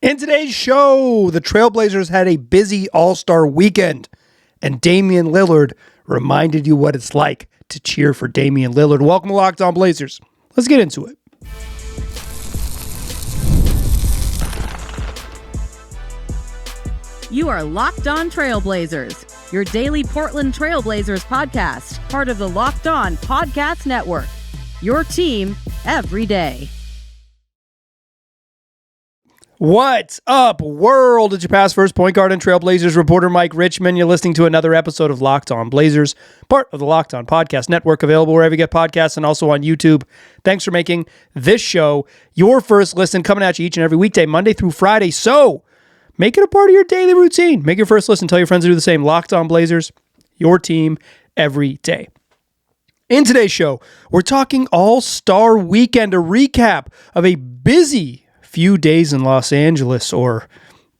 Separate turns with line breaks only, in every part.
In today's show, the Trailblazers had a busy All-Star weekend, and Damian Lillard reminded you what it's like to cheer for Damian Lillard. Welcome to Locked On Blazers. Let's get into it.
You are Locked On Trailblazers, your daily Portland Trailblazers podcast, part of the Locked On Podcast Network. Your team every day.
What's up, world? It's your past first point guard and Trailblazers reporter, Mike Richmond. You're listening to another episode of Locked On Blazers, part of the Locked On Podcast Network, available wherever you get podcasts and also on YouTube. Thanks for making this show your first listen, coming at you each and every weekday, Monday through Friday. So make it a part of your daily routine. Make your first listen. Tell your friends to do the same. Locked On Blazers, your team every day. In today's show, we're talking All-Star Weekend, a recap of a busy few days in Los Angeles or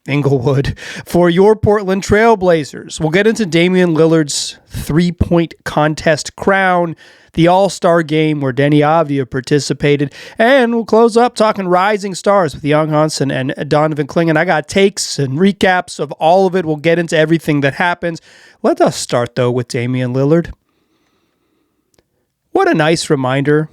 Inglewood for your Portland Trailblazers. We'll get into Damian Lillard's three-point contest crown, the All-Star game where Deni Avdija participated, and we'll close up talking rising stars with young Hansen and Donovan Clingan. I got takes and recaps of all of it. We'll get into everything that happens. Let us start, though, with Damian Lillard. What a nice reminder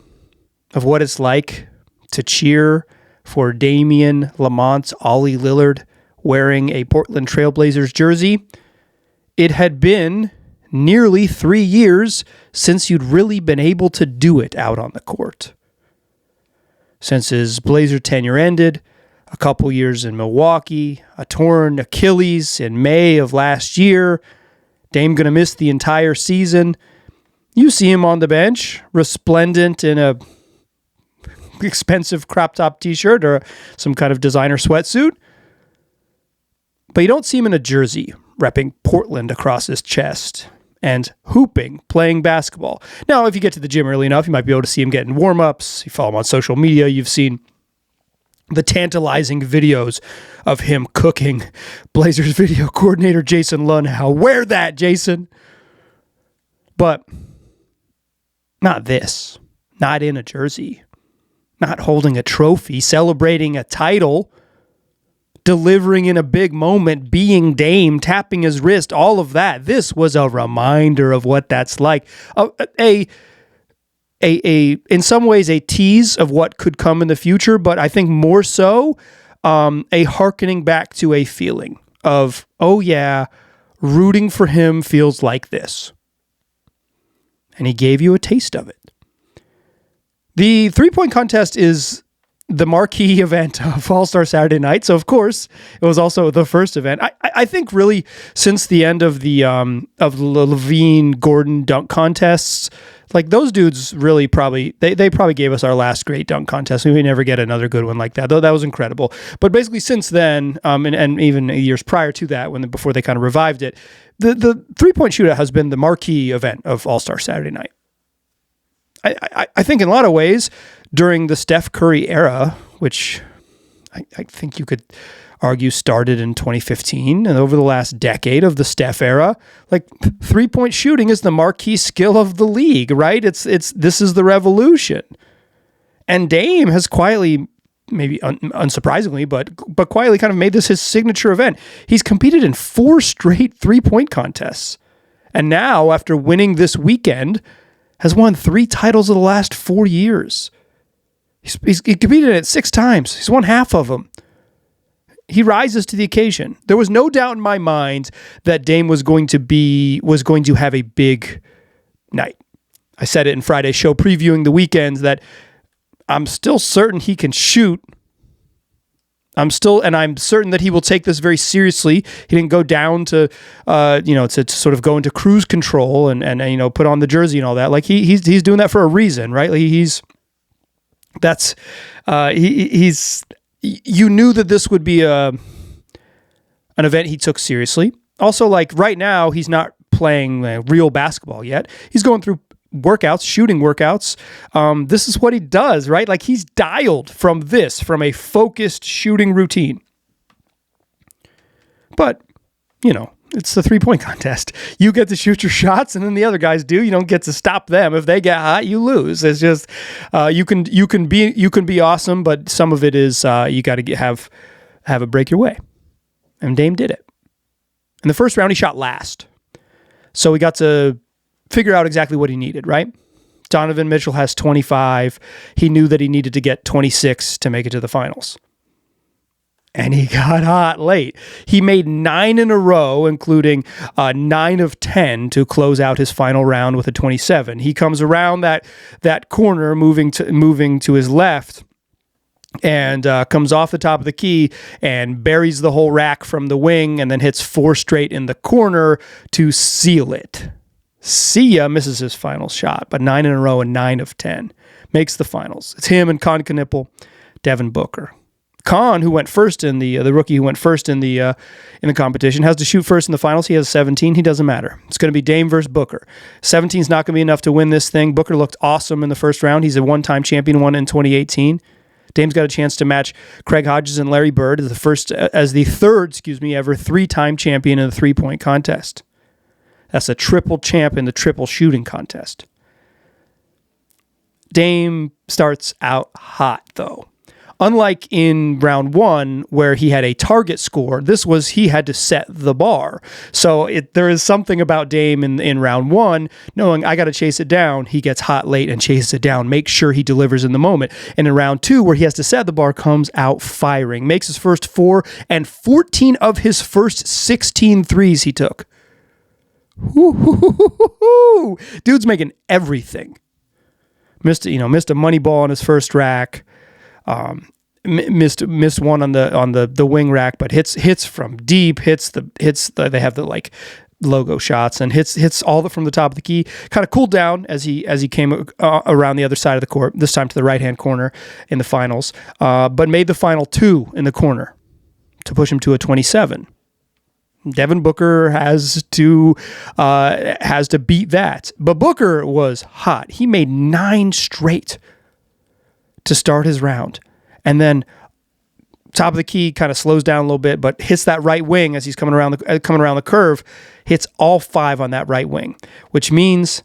of what it's like to cheer for Damian Lamont's Ollie Lillard wearing a Portland Trailblazers jersey. It had been nearly 3 years since you'd really been able to do it out on the court. Since his Blazer tenure ended, a couple years in Milwaukee, a torn Achilles in May of last year, Dame going to miss the entire season. You see him on the bench, resplendent in a expensive crop top t-shirt or some kind of designer sweatsuit. But you don't see him in a jersey repping Portland across his chest and hooping, playing basketball. Now, if you get to the gym early enough, you might be able to see him getting warm-ups. You follow him on social media. You've seen the tantalizing videos of him cooking Blazers video coordinator Jason Lunhow. Wear that, Jason. But not this. Not in a jersey. Not holding a trophy, celebrating a title, delivering in a big moment, being Dame, tapping his wrist, all of that. This was a reminder of what that's like. In some ways, a tease of what could come in the future, but I think more so a hearkening back to a feeling of, oh yeah, rooting for him feels like this. And he gave you a taste of it. The three-point contest is the marquee event of All-Star Saturday night, so of course it was also the first event. I think really since the end of the Levine Gordon dunk contests, like those dudes really probably they probably gave us our last great dunk contest. We may never get another good one like that, though that was incredible. But basically since then, and even years prior to that, before they kind of revived it, the three-point shootout has been the marquee event of All-Star Saturday night. I think in a lot of ways, during the Steph Curry era, which I think you could argue started in 2015, and over the last decade of the Steph era, like three-point shooting is the marquee skill of the league, right? This is the revolution. And Dame has quietly, maybe unsurprisingly, but quietly kind of made this his signature event. He's competed in 4 straight three-point contests. And now, after winning this weekend, has won 3 titles of the last 4 years. He competed in it 6 times. He's won half of them. He rises to the occasion. There was no doubt in my mind that Dame was going to have a big night. I said it in Friday's show previewing the weekends that I'm still certain he can shoot. I'm certain that he will take this very seriously. He didn't go down to sort of go into cruise control and put on the jersey and all that. Like he's doing that for a reason, right? Like you knew that this would be an event he took seriously. Also, like right now, he's not playing real basketball yet. He's going through workouts, shooting workouts. This is what he does, right? Like he's dialed from a focused shooting routine. But, it's the three-point contest. You get to shoot your shots, and then the other guys do. You don't get to stop them. If they get hot, you lose. It's just you can be awesome, but some of it is you got to have have it break your way. And Dame did it. In the first round, he shot last. So he got to figure out exactly what he needed, right? Donovan Mitchell has 25. He knew that he needed to get 26 to make it to the finals. And he got hot late. He made 9 in a row, including 9 of 10 to close out his final round with a 27. He comes around that corner, moving to his left, and comes off the top of the key and buries the whole rack from the wing, and then hits 4 straight in the corner to seal it. See ya, misses his final shot, but 9 in a row and 9 of 10. Makes the finals. It's him and Con Knippel, Devin Booker. Con, who went first in the rookie who went first in the competition, has to shoot first in the finals. He has 17. He doesn't matter. It's going to be Dame versus Booker. 17 is not going to be enough to win this thing. Booker looked awesome in the first round. He's a one-time champion, won in 2018. Dame's got a chance to match Craig Hodges and Larry Bird as the third ever 3-time champion in the 3-point contest. That's a triple champ in the triple shooting contest. Dame starts out hot, though. Unlike in round 1, where he had a target score, he had to set the bar. So there is something about Dame in round 1, knowing I got to chase it down. He gets hot late and chases it down, make sure he delivers in the moment. And in round 2, where he has to set the bar, comes out firing, makes his first 4 and 14 of his first 16 threes he took. Woo-hoo-hoo-hoo-hoo. Dude's making everything. Missed a money ball on his first rack. Missed one on the wing rack, but hits from deep. They have the like logo shots and hits all from the top of the key. Kind of cooled down as he came around the other side of the court. This time to the right hand corner in the finals, but made the final 2 in the corner to push him to a 27. Devin Booker has to beat that, but Booker was hot. He made 9 straight to start his round, and then top of the key kind of slows down a little bit, but hits that right wing as he's coming around the curve. Hits all 5 on that right wing, which means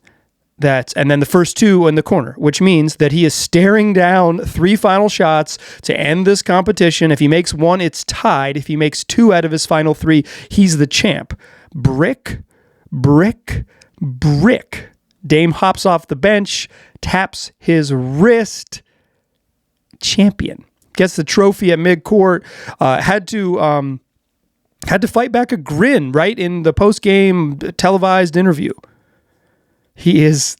that, and then the first 2 in the corner, which means that he is staring down 3 final shots to end this competition. If he makes 1, it's tied. If he makes 2 out of his final 3, he's the champ. Brick, brick, brick. Dame hops off the bench, taps his wrist. Champion. Gets the trophy at midcourt. Had to fight back a grin right in the post-game televised interview. He is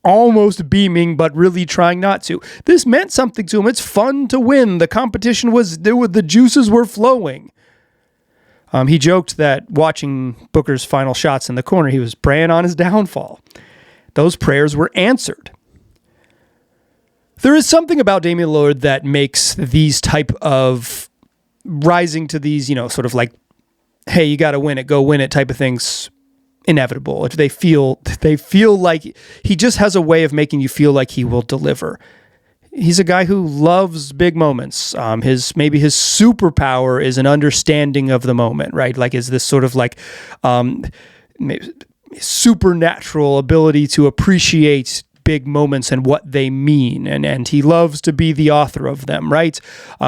almost beaming, but really trying not to. This meant something to him. It's fun to win. The competition the juices were flowing. He joked that watching Booker's final shots in the corner, he was praying on his downfall. Those prayers were answered. There is something about Damian Lillard that makes these type of rising to these, sort of like, hey, you got to win it, go win it type of things inevitable. If they feel like he just has a way of making you feel like he will deliver. He's a guy who loves big moments. His superpower is an understanding of the moment, right? Like, is this sort of like supernatural ability to appreciate big moments and what they mean, and he loves to be the author of them, right?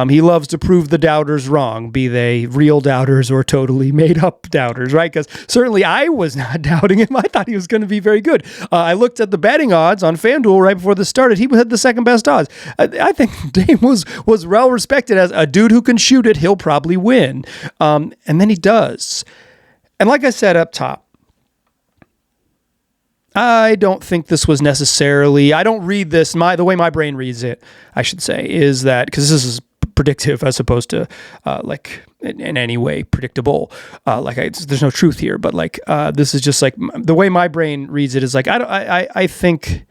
He loves to prove the doubters wrong, be they real doubters or totally made up doubters, right? Because certainly I was not doubting him. I thought he was going to be very good. I looked at the betting odds on FanDuel right before this started. He had the second best odds. I think Dame was well respected as a dude who can shoot it. He'll probably win, and then he does. And like I said up top, I don't think this was necessarily, I don't read this, the way my brain reads it, I should say, is that, because this is predictive as opposed to like in any way predictable, there's no truth here, but this is just like, the way my brain reads it is like, I think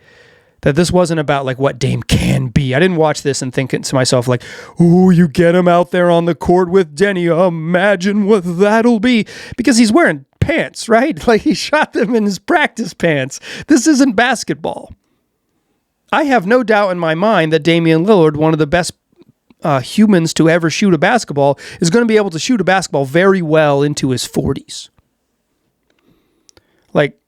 that this wasn't about like what Dame can be. I didn't watch this and think to myself like, ooh, you get him out there on the court with Deni, imagine what that'll be, because he's wearing pants, right? Like, he shot them in his practice pants. This isn't basketball. I have no doubt in my mind that Damian Lillard, one of the best humans to ever shoot a basketball, is going to be able to shoot a basketball very well into his 40s. Like,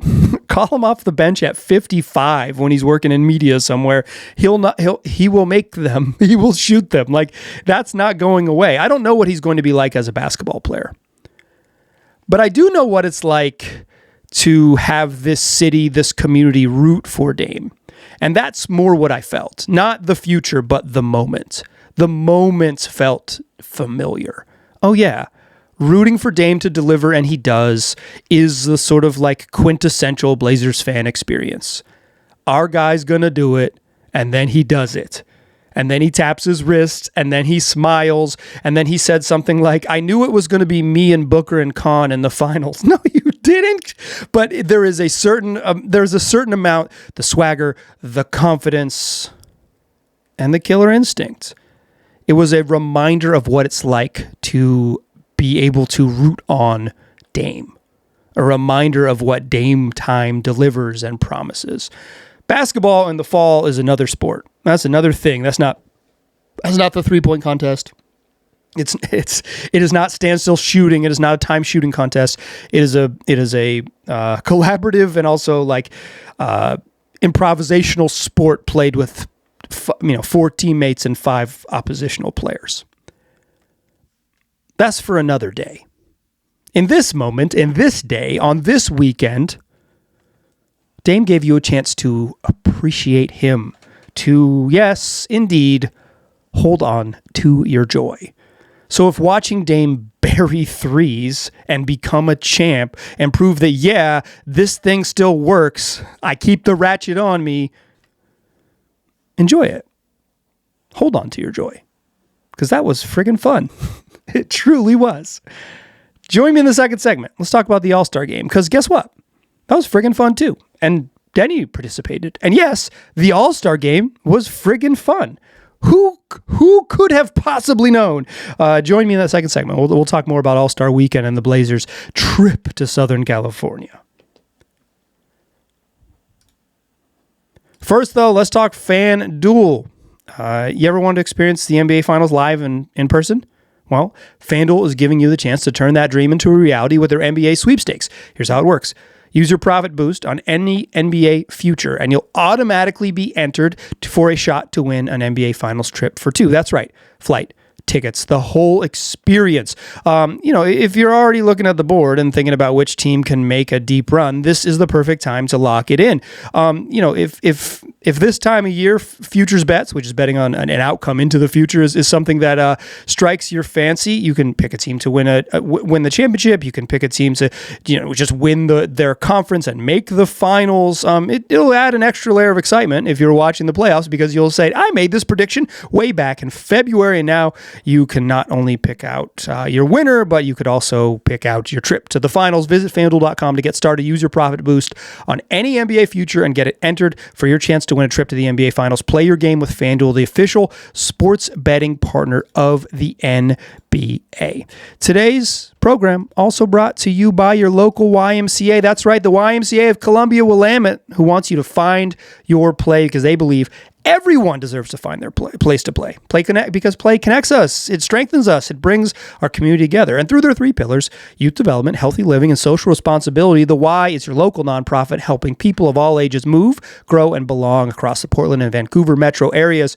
Call him off the bench at 55 when he's working in media somewhere. He will make them. He will shoot them. Like, that's not going away. I don't know what he's going to be like as a basketball player. But I do know what it's like to have this city, this community root for Dame. And that's more what I felt. Not the future, but the moment. The moments felt familiar. Oh, yeah. Rooting for Dame to deliver, and he does, is the sort of like quintessential Blazers fan experience. Our guy's gonna do it, and then he does it. And then he taps his wrist, and then he smiles, and then he said something like, I knew it was going to be me and Booker and Khan in the finals. No, you didn't. But there is a certain amount, the swagger, the confidence, and the killer instinct. It was a reminder of what it's like to be able to root on Dame. A reminder of what Dame time delivers and promises. Basketball in the fall is another sport. That's another thing. That's not the 3-point contest. It is not standstill shooting. It is not a time shooting contest. It is a collaborative and also like improvisational sport played with 4 teammates and 5 oppositional players. That's for another day. In this moment, in this day, on this weekend, Dame gave you a chance to appreciate him, to, yes, indeed, hold on to your joy. So if watching Dame bury threes and become a champ and prove that, yeah, this thing still works, I keep the ratchet on me, enjoy it. Hold on to your joy. Because that was friggin' fun. It truly was. Join me in the second segment. Let's talk about the All-Star game. Because guess what? That was friggin' fun too. And Deni participated. And yes, the All-Star game was friggin' fun. Who could have possibly known? Join me in that second segment. We'll talk more about All-Star Weekend and the Blazers' trip to Southern California. First, though, let's talk FanDuel. You ever wanted to experience the NBA Finals live and in person? Well, FanDuel is giving you the chance to turn that dream into a reality with their NBA sweepstakes. Here's how it works. Use your profit boost on any NBA future, and you'll automatically be entered for a shot to win an NBA Finals trip for 2. That's right. Flight, tickets, the whole experience. If you're already looking at the board and thinking about which team can make a deep run, this is the perfect time to lock it in. If this time of year, futures bets, which is betting on an outcome into the future, is something that strikes your fancy, you can pick a team to win the championship. You can pick a team to just win their conference and make the finals. It'll add an extra layer of excitement if you're watching the playoffs, because you'll say, I made this prediction way back in February, and now you can not only pick out your winner, but you could also pick out your trip to the finals. Visit FanDuel.com to get started. Use your profit boost on any NBA future and get it entered for your chance to win a trip to the NBA Finals. Play your game with FanDuel, the official sports betting partner of the NBA. Today's program also brought to you by your local YMCA. That's right, the YMCA of Columbia-Willamette, who wants you to find your play because they believe everyone deserves to find their place to play. Because play connects us. It strengthens us. It brings our community together. And through their 3 pillars, youth development, healthy living, and social responsibility, the Y is your local nonprofit helping people of all ages move, grow, and belong across the Portland and Vancouver metro areas.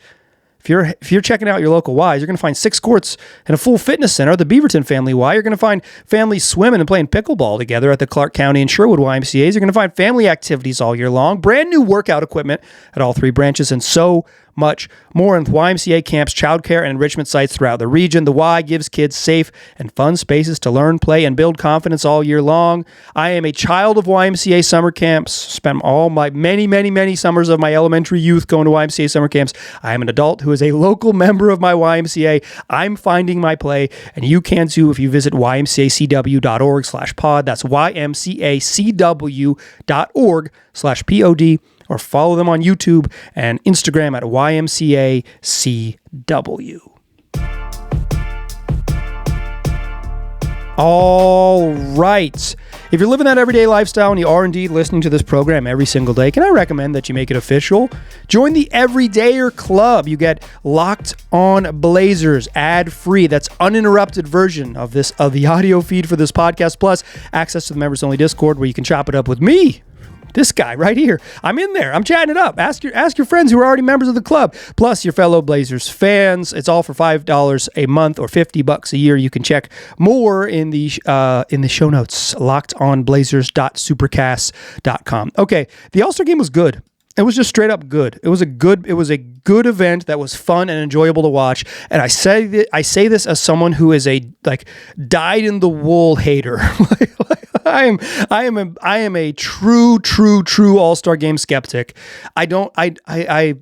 If you're checking out your local Ys, you're going to find 6 courts and a full fitness center. The Beaverton Family Y, you're going to find families swimming and playing pickleball together at the Clark County and Sherwood YMCAs. You're going to find family activities all year long, brand new workout equipment at all 3 branches, and so much more. And YMCA camps, childcare, and enrichment sites throughout the region. The Y gives kids safe and fun spaces to learn, play, and build confidence all year long. I am a child of YMCA summer camps. Spent all my many summers of my elementary youth going to YMCA summer camps. I am an adult who is a local member of my YMCA. I'm finding my play, and you can too if you visit ymcacw.org/pod. That's ymcacw.org/pod. Or follow them on YouTube and Instagram at YMCACW. All right. If you're living that everyday lifestyle and you are indeed listening to this program every single day, can I recommend that you make it official? Join the Everydayer Club. You get Locked On Blazers ad-free. That's uninterrupted version of the audio feed for this podcast, plus access to the members-only Discord where you can chop it up with me, This guy right here. I'm in there. I'm chatting it up. Ask your friends who are already members of the club, plus your fellow Blazers fans. It's all for $5 a month or $50 a year. You can check more in the show notes. LockedOnBlazers.supercast.com. Okay, the All-Star game was good. It was just straight up good. It was a good event that was fun and enjoyable to watch. And I say this as someone who is a dyed in the wool hater. I am a true All-Star game skeptic. I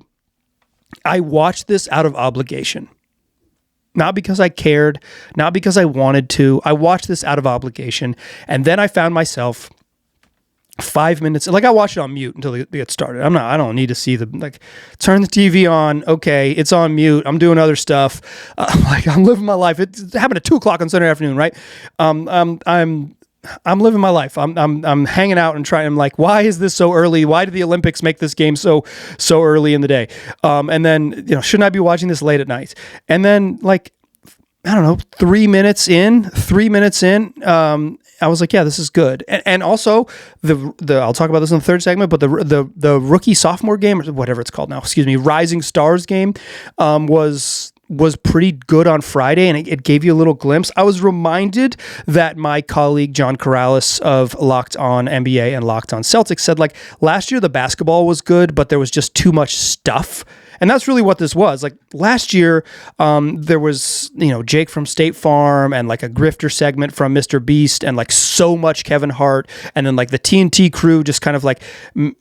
watched this out of obligation. Not because I cared, not because I wanted to. I watched this out of obligation. And then I found myself 5 minutes, I watched it on mute until it gets started. I don't need to see turn the TV on. Okay, it's on mute. I'm doing other stuff. I'm living my life. It happened at 2:00 on Sunday afternoon, right? I'm living my life. I'm hanging out and trying. I'm like, why is this so early? Why did the Olympics make this game so early in the day? And then, shouldn't I be watching this late at night? And then I don't know, 3 minutes in, I was like, yeah, this is good. And also I'll talk about this in the third segment, but the rookie sophomore game, or whatever it's called now, Rising Stars game, was pretty good on Friday, and it gave you a little glimpse. I was reminded that my colleague John Corrales of Locked On NBA and Locked On Celtics said, last year the basketball was good, but there was just too much stuff. And that's really what this was. Last year, there was, Jake from State Farm and a grifter segment from Mr. Beast and so much Kevin Hart. And then the TNT crew just kind of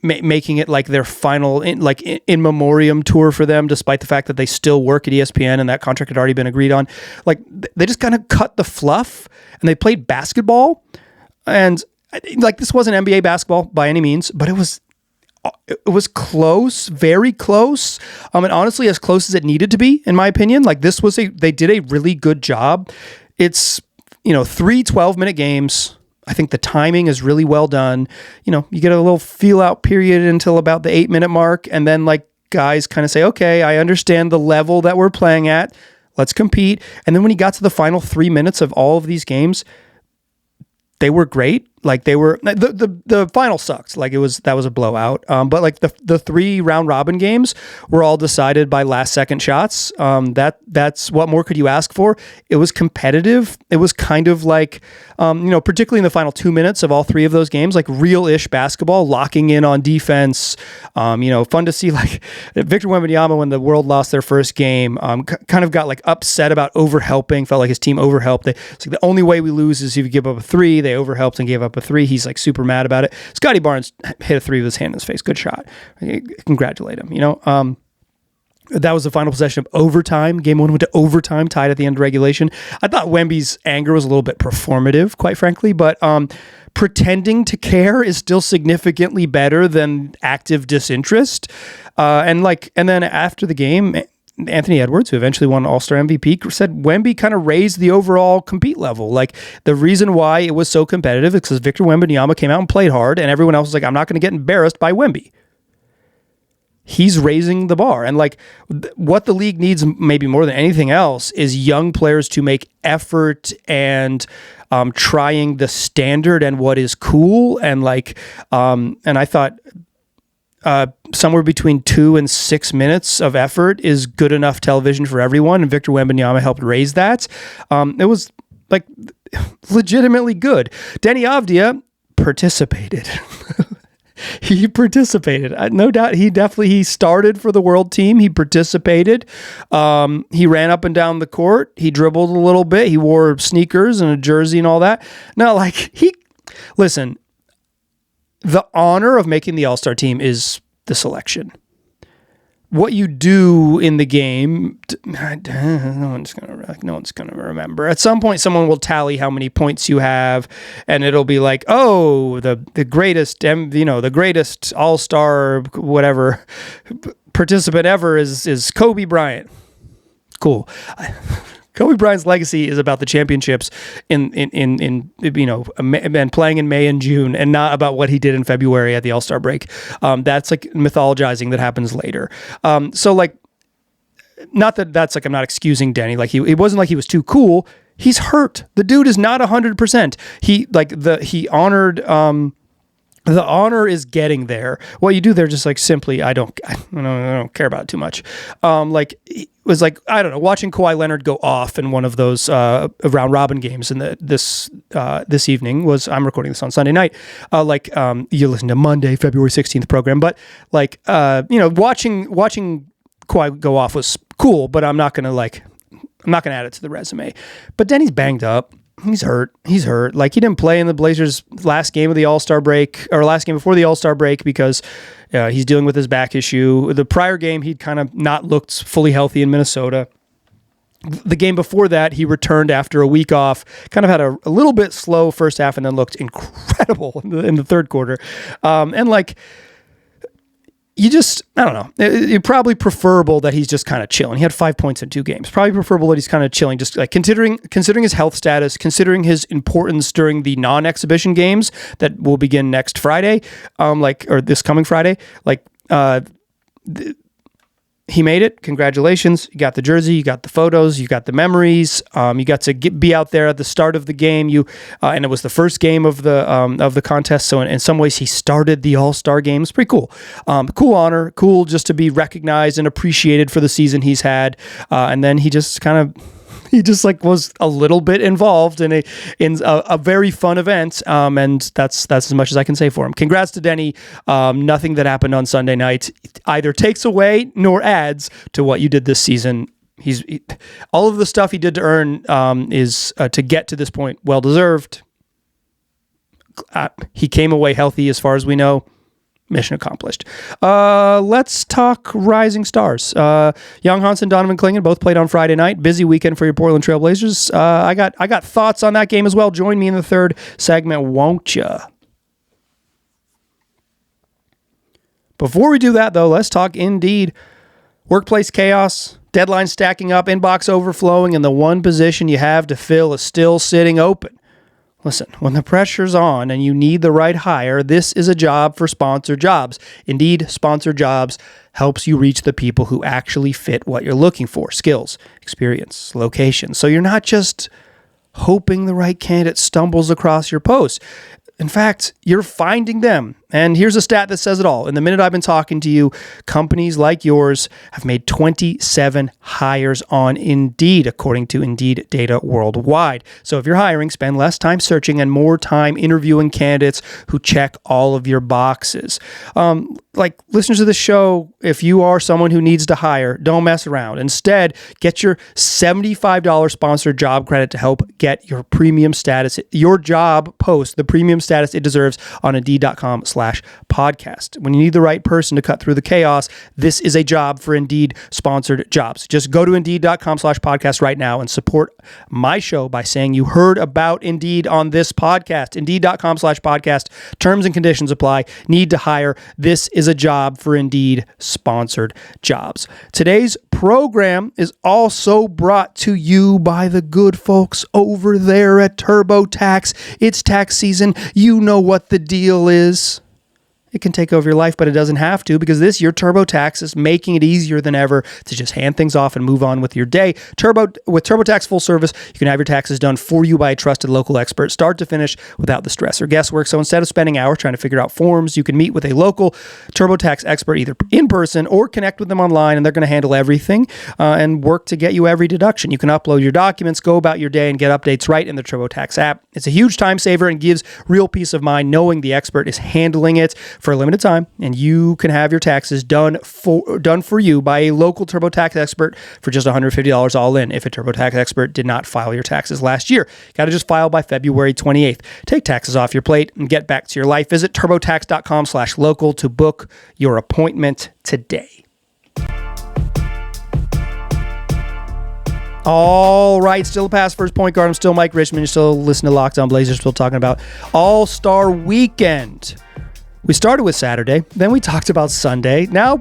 making it their final in memoriam tour for them, despite the fact that they still work at ESPN and that contract had already been agreed on. They just kind of cut the fluff and they played basketball. And this wasn't NBA basketball by any means, but it was close, very close, and honestly as close as it needed to be, in my opinion. They did a really good job. It's 3 12-minute games. I think the timing is really well done. You get a little feel out period until about the 8-minute mark, and then guys kind of say, okay, I understand the level that we're playing at. Let's compete. And then when you got to the final 3 minutes of all of these games, they were great. They were the final sucked. That was a blowout. But the 3 round robin games were all decided by last second shots. That's what more could you ask for? It was competitive. It was kind of particularly in the final 2 minutes of all 3 of those games, real-ish basketball, locking in on defense. Fun to see Victor Wembanyama, when the world lost their first game, kind of got upset about overhelping. Felt like his team overhelped. It's the only way we lose is if you give up a 3. They overhelped and gave up a 3. He's super mad about it. Scotty Barnes hit a 3 with his hand in his face. Good shot. Congratulate him. That was the final possession of overtime. Game 1 went to overtime, tied at the end of regulation. I thought Wemby's anger was a little bit performative, quite frankly, but pretending to care is still significantly better than active disinterest. And then after the game, Anthony Edwards, who eventually won All-Star MVP, said Wemby kind of raised the overall compete level. The reason why it was so competitive is because Victor Wembanyama came out and played hard, and everyone else was I'm not going to get embarrassed by Wemby. He's raising the bar. And what the league needs maybe more than anything else is young players to make effort and trying the standard and what is cool. And and I thought somewhere between 2 and 6 minutes of effort is good enough television for everyone, and Victor Wembanyama helped raise that. It was legitimately good. Deni Avdija participated. He participated. No doubt he started for the world team. He participated. He ran up and down the court. He dribbled a little bit. He wore sneakers and a jersey and all that. No, listen, the honor of making the All-Star team is the selection. What you do in the game, no one's gonna remember. At some point, someone will tally how many points you have, and it'll be the greatest All-Star whatever participant ever is Kobe Bryant. Cool. Kobe Bryant's legacy is about the championships in and playing in May and June, and not about what he did in February at the All-Star break. That's mythologizing that happens later. Not that that's I'm not excusing Deni. It wasn't he was too cool. He's hurt. The dude is not 100%. He honored The honor is getting there. What you do there, just like simply, I don't care about it too much. It was like, I don't know, watching Kawhi Leonard go off in one of those round robin games in this evening was. I'm recording this on Sunday night. You listen to Monday, February 16th program, but watching Kawhi go off was cool. But I'm not gonna add it to the resume. But Deni's banged up. He's hurt. Like, he didn't play in the Blazers' last game of the All-Star break, or last game before the All-Star break, because he's dealing with his back issue. The prior game, he'd kind of not looked fully healthy in Minnesota. The game before that, he returned after a week off, kind of had a little bit slow first half, and then looked incredible in the third quarter. You just, I don't know. It's probably preferable that he's just kind of chilling. He had 5 points in 2 games. Probably preferable that he's kind of chilling, just like considering his health status, considering his importance during the non-exhibition games that will begin next Friday, or this coming Friday. He made it. Congratulations. You got the jersey. You got the photos. You got the memories. You got to be out there at the start of the game. And it was the first game of the contest. So in some ways, he started the All-Star game. It's pretty cool. Cool honor. Cool just to be recognized and appreciated for the season he's had. And then he just was a little bit involved in a very fun event, and that's as much as I can say for him. Congrats to Deni. Nothing that happened on Sunday night either takes away nor adds to what you did this season. All of the stuff he did to earn is to get to this point well deserved. He came away healthy, as far as we know. Mission accomplished. Let's talk rising stars. Young Hansen, Donovan, Clingan both played on Friday night. Busy weekend for your Portland Trail Blazers. I got thoughts on that game as well. Join me in the third segment, won't ya? Before we do that, though, let's talk Indeed. Workplace chaos, deadlines stacking up, inbox overflowing, and the one position you have to fill is still sitting open. Listen, when the pressure's on and you need the right hire, this is a job for Sponsored Jobs. Indeed, Sponsored Jobs helps you reach the people who actually fit what you're looking for. Skills, experience, location. So you're not just hoping the right candidate stumbles across your post. In fact, you're finding them. And here's a stat that says it all. In the minute I've been talking to you, companies like yours have made 27 hires on Indeed, according to Indeed data worldwide. So if you're hiring, spend less time searching and more time interviewing candidates who check all of your boxes. Like listeners of the show, if you are someone who needs to hire, don't mess around. Instead, get your $75 sponsored job credit to help get your premium status, your job post, the premium status it deserves on Indeed.com/podcast. When you need the right person to cut through the chaos, this is a job for Indeed sponsored jobs. Just go to Indeed.com/podcast right now and support my show by saying you heard about Indeed on this podcast. Indeed.com/podcast. Terms and conditions apply. Need to hire. This is a job for Indeed sponsored jobs. Today's program is also brought to you by the good folks over there at TurboTax. It's tax season. You know what the deal is. It can take over your life, but it doesn't have to, because this year TurboTax is making it easier than ever to just hand things off and move on with your day. With TurboTax Full Service, you can have your taxes done for you by a trusted local expert, start to finish, without the stress or guesswork. So instead of spending hours trying to figure out forms, you can meet with a local TurboTax expert either in person or connect with them online, and they're going to handle everything and work to get you every deduction. You can upload your documents, go about your day, and get updates right in the TurboTax app. It's a huge time saver and gives real peace of mind knowing the expert is handling it for a limited time, and you can have your taxes done for you by a local TurboTax expert for just $150 all in. If a TurboTax expert did not file your taxes last year, got to just file by February 28th. Take taxes off your plate and get back to your life. Visit TurboTax.com/local to book your appointment today. All right, still a pass first point guard. I'm still Mike Richmond. You're still listening to Locked On Blazers. Still talking about All-Star Weekend. We started with Saturday, then we talked about Sunday. Now,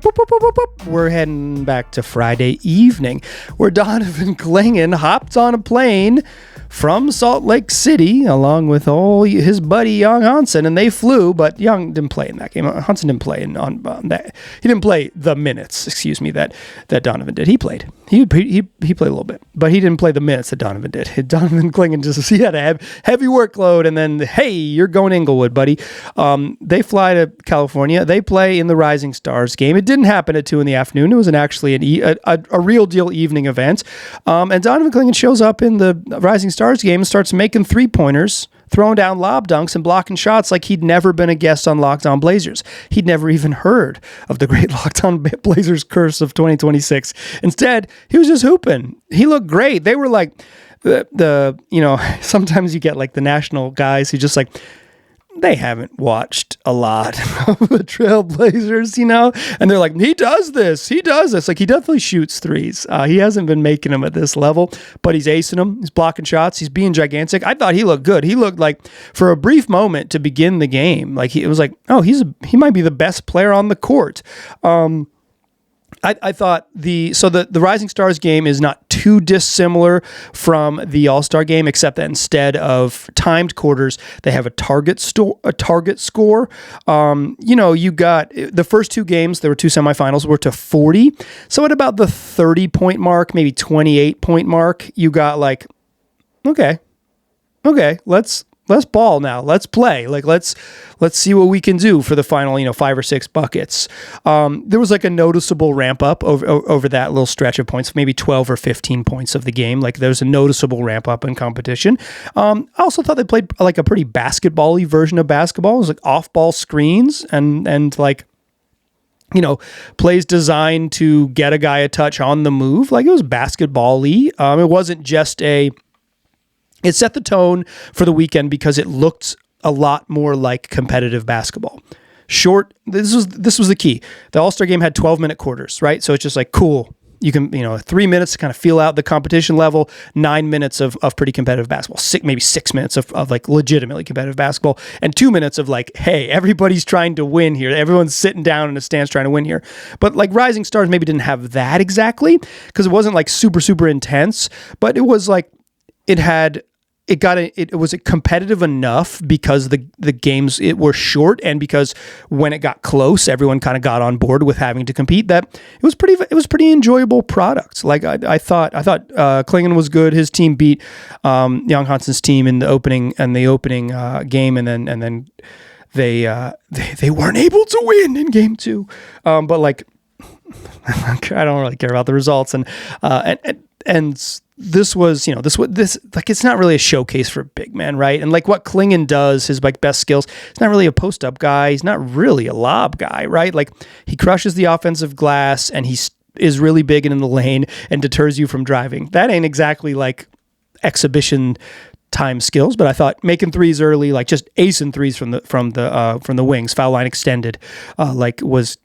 we're heading back to Friday evening, where Donovan Clingan hopped on a plane from Salt Lake City, along with his buddy Young Hansen, and they flew, but Young didn't play in that game. Hansen didn't play on that. He didn't play the minutes, that Donovan did. He played. He played a little bit, but he didn't play the minutes that Donovan did. Donovan Clingan he had a heavy workload, and then, hey, you're going to Inglewood, buddy. They fly to California. They play in the Rising Stars game. It didn't happen at 2 in the afternoon. It was actually a real deal evening event. And Donovan Clingan shows up in the Rising Stars game and starts making 3-pointers, throwing down lob dunks and blocking shots like he'd never been a guest on Locked On Blazers. He'd never even heard of the great Locked On Blazers curse of 2026. Instead, he was just hooping. He looked great. They were like sometimes you get like the national guys who just like, they haven't watched a lot of the Trailblazers, and they're like, he does this. Like, he definitely shoots threes. He hasn't been making them at this level, but he's acing them. He's blocking shots. He's being gigantic. I thought he looked good. He looked like, for a brief moment to begin the game, like it was like, oh, he might be the best player on the court. I thought the Rising Stars game is not too dissimilar from the All-Star game, except that instead of timed quarters, they have a target score. You got the first 2 games, there were 2 semifinals, were to 40. So at about the 30-point mark, maybe 28-point mark, you got like, okay, let's ball now. Let's play. Like, let's see what we can do for the final, 5 or 6 buckets. There was like a noticeable ramp up over that little stretch of points, maybe 12 or 15 points of the game. Like, there's a noticeable ramp up in competition. I also thought they played like a pretty basketball-y version of basketball. It was like off-ball screens and like, plays designed to get a guy a touch on the move. Like, it was basketball-y. It wasn't just it set the tone for the weekend because it looked a lot more like competitive basketball. Short, this was the key. The All-Star game had 12-minute quarters, right? So it's just like, cool. You can, 3 minutes to kind of feel out the competition level, 9 minutes of pretty competitive basketball, maybe 6 minutes of like legitimately competitive basketball, and 2 minutes of like, hey, everybody's trying to win here. Everyone's sitting down in the stands trying to win here. But like Rising Stars maybe didn't have that exactly because it wasn't like super, super intense, but it was like, it was competitive enough because the games were short, and because when it got close, everyone kind of got on board with having to compete. That it was pretty enjoyable product. Like I thought Clingan was good. His team beat Young Hansen's team in the opening game, and then they weren't able to win in game 2. But like, I don't really care about the results, and this was, like, it's not really a showcase for a big man, right? And like what Clingan does, his like best skills, he's not really a post-up guy. He's not really a lob guy, right? Like, he crushes the offensive glass, and he is really big and in the lane and deters you from driving. That ain't exactly like exhibition time skills, but I thought making threes early, like just acing threes from the wings, foul line extended, was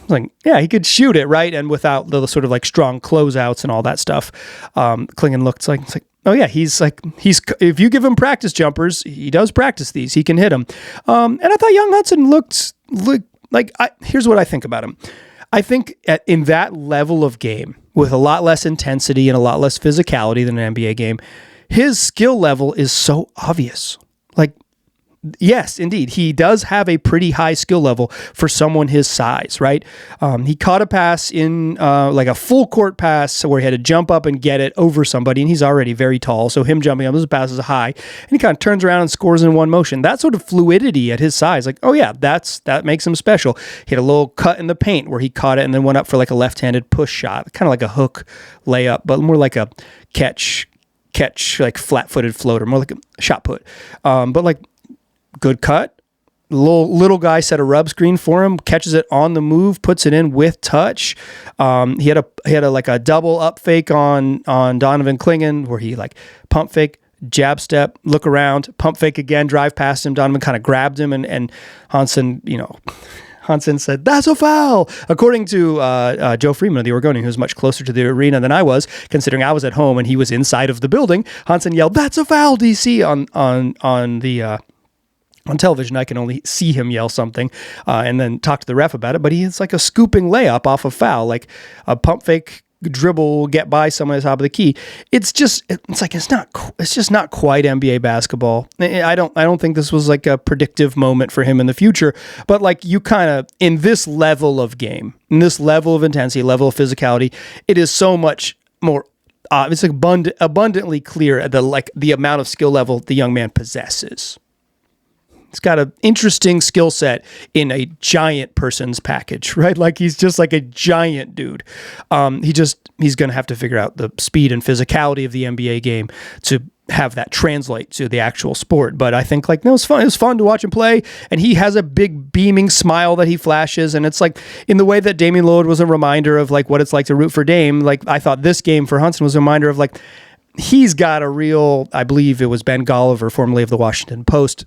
like, yeah, he could shoot it, right? And without the sort of like strong closeouts and all that stuff, Clingan looks like, it's like, oh yeah, he's if you give him practice jumpers, he does practice these, he can hit them. And I thought Young Hansen looked like, here's what I think about him. I think in that level of game, with a lot less intensity and a lot less physicality than an NBA game, his skill level is so obvious. Like, yes, indeed. He does have a pretty high skill level for someone his size, right? He caught a pass in like a full court pass where he had to jump up and get it over somebody, and he's already very tall, so him jumping up, his pass is high, and he kind of turns around and scores in one motion. That sort of fluidity at his size, like, oh yeah, that makes him special. He had a little cut in the paint where he caught it and then went up for like a left-handed push shot, kind of like a hook layup, but more like a catch, like flat-footed floater, more like a shot put. But like, good cut. Little guy set a rub screen for him, catches it on the move, puts it in with touch. He had a double up fake on Donovan Clingan where he like pump fake, jab step, look around, pump fake again, drive past him. Donovan kind of grabbed him, and Hansen, Hansen said, "That's a foul." According to Joe Freeman of the Oregonian, who was much closer to the arena than I was, considering I was at home and he was inside of the building, Hansen yelled, "That's a foul, DC," on television. I can only see him yell something and then talk to the ref about it, but it's like a scooping layup off a foul, like a pump fake dribble, get by someone at the top of the key. It's just not quite NBA basketball. I don't think this was like a predictive moment for him in the future, but like you kind of, in this level of game, in this level of intensity, level of physicality, it is so much more it's abundantly clear the amount of skill level the young man possesses. He's got an interesting skill set in a giant person's package, right? Like he's just like a giant dude. He's going to have to figure out the speed and physicality of the NBA game to have that translate to the actual sport. But I think it was fun. It was fun to watch him play, and he has a big beaming smile that he flashes. And it's like in the way that Damian Lillard was a reminder of like what it's like to root for Dame. Like I thought this game for Hansen was a reminder of like he's got a real. I believe it was Ben Golliver, formerly of the Washington Post.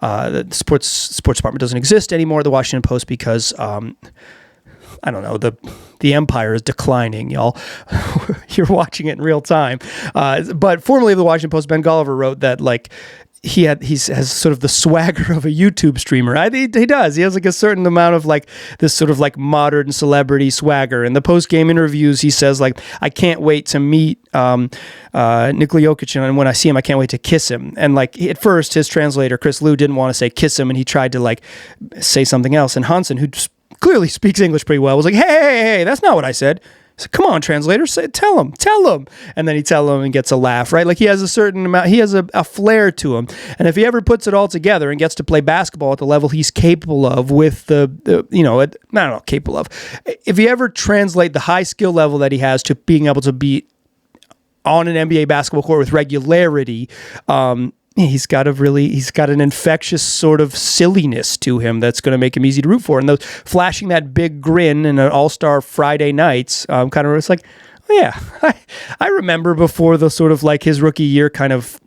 The sports department doesn't exist anymore at the Washington Post because I don't know, the empire is declining, y'all. You're watching it in real time. But formerly of the Washington Post, Ben Golliver wrote that like he has sort of the swagger of a YouTube streamer. He does. He has like a certain amount of like this sort of like modern celebrity swagger. In the post-game interviews, he says like, I can't wait to meet Nikola Jokic, and when I see him, I can't wait to kiss him. And like at first, his translator, Chris Liu, didn't want to say kiss him, and he tried to like say something else. And Hansen, who clearly speaks English pretty well, was like, hey, that's not what I said. He said, come on, translator, tell him. And then he tell him and gets a laugh, right? Like he has a certain amount, he has a flair to him. And if he ever puts it all together and gets to play basketball at the level he's capable of with capable of. If you ever translate the high skill level that he has to being able to be on an NBA basketball court with regularity, he's got an infectious sort of silliness to him that's going to make him easy to root for. And those flashing that big grin in an All-Star Friday nights, kind of, it's like, oh yeah, I remember before the sort of like his rookie year kind of,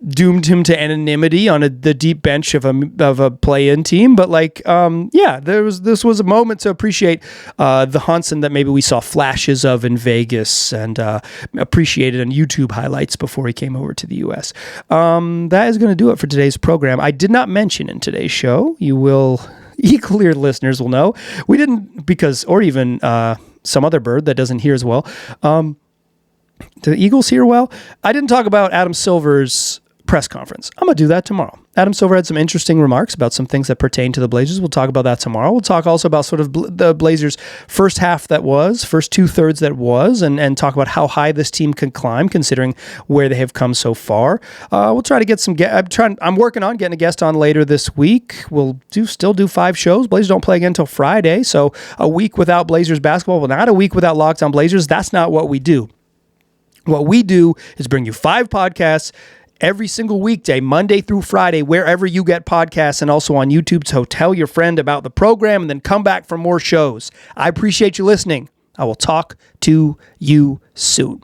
doomed him to anonymity on the deep bench of a play-in team. But like, this was a moment to appreciate the Hansen that maybe we saw flashes of in Vegas and appreciated on YouTube highlights before he came over to the U.S. That is going to do it for today's program. I did not mention in today's show, equally listeners will know, we didn't, or even some other bird that doesn't hear as well. Do the Eagles hear well? I didn't talk about Adam Silver's press conference. I'm going to do that tomorrow. Adam Silver had some interesting remarks about some things that pertain to the Blazers. We'll talk about that tomorrow. We'll talk also about sort of the Blazers' first 2/3 that was, and talk about how high this team can climb considering where they have come so far. We'll try to get I'm working on getting a guest on later this week. We'll still do 5 shows. Blazers don't play again until Friday, so a week without Blazers basketball, well, not a week without Locked On Blazers. That's not what we do. What we do is bring you 5 podcasts every single weekday, Monday through Friday, wherever you get podcasts, and also on YouTube. So tell your friend about the program and then come back for more shows. I appreciate you listening. I will talk to you soon.